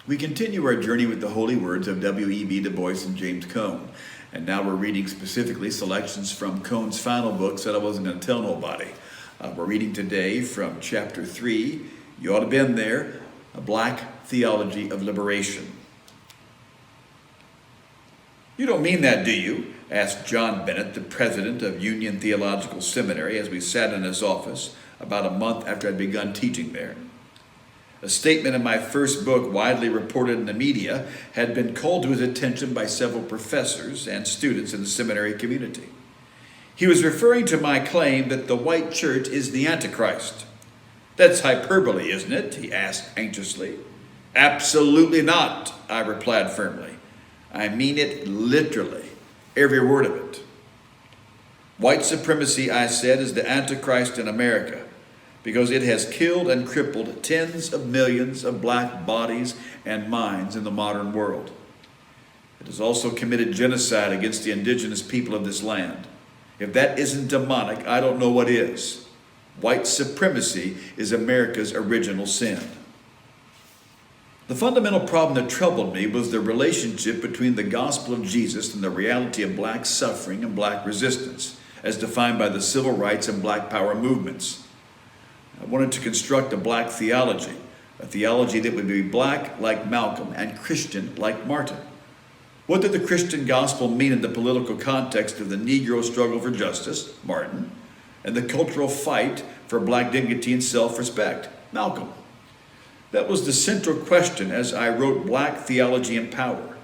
We continue our journey with the holy words of W.E.B, DuBois, and James Cone. And now we're reading specifically selections from Cone's final books that I wasn't going to tell nobody. We're reading today from chapter 3, you ought to have been there, A Black Theology of Liberation. "You don't mean that, do you?" asked John Bennett, the president of Union Theological Seminary, as we sat in his office about a month after I'd begun teaching there. A statement in my first book, widely reported in the media, had been called to his attention by several professors and students in the seminary community. He was referring to my claim that the white church is the Antichrist. "That's hyperbole, isn't it?" he asked anxiously. "Absolutely not," I replied firmly. "I mean it literally, every word of it. White supremacy," I said, "is the Antichrist in America, because it has killed and crippled tens of millions of black bodies and minds in the modern world. It has also committed genocide against the indigenous people of this land. If that isn't demonic, I don't know what is. White supremacy is America's original sin." The fundamental problem that troubled me was the relationship between the gospel of Jesus and the reality of black suffering and black resistance, as defined by the civil rights and black power movements. I wanted to construct a black theology, a theology that would be black like Malcolm and Christian like Martin. What did the Christian gospel mean in the political context of the Negro struggle for justice, Martin, and the cultural fight for black dignity and self-respect, Malcolm? That was the central question as I wrote Black Theology and Power.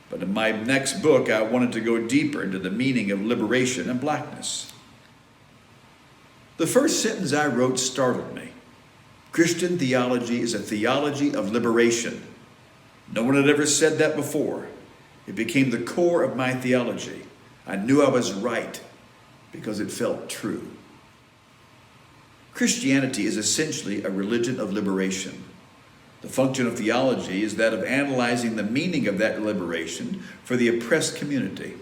But in my next book, I wanted to go deeper into the meaning of liberation and blackness. The first sentence I wrote startled me. Christian theology is a theology of liberation. No one had ever said that before. It became the core of my theology. I knew I was right because it felt true. Christianity is essentially a religion of liberation. The function of theology is that of analyzing the meaning of that liberation for the oppressed community,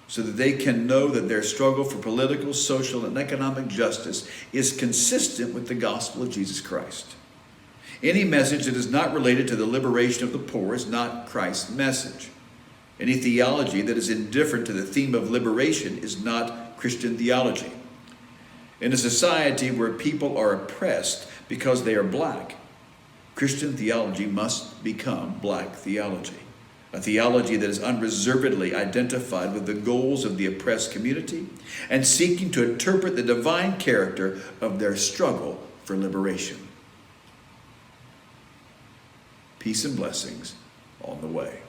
so that they can know that their struggle for political, social, and economic justice is consistent with the gospel of Jesus Christ. Any message that is not related to the liberation of the poor is not Christ's message. Any theology that is indifferent to the theme of liberation is not Christian theology. In a society where people are oppressed because they are black, Christian theology must become black theology. A theology that is unreservedly identified with the goals of the oppressed community and seeking to interpret the divine character of their struggle for liberation. Peace and blessings on the way.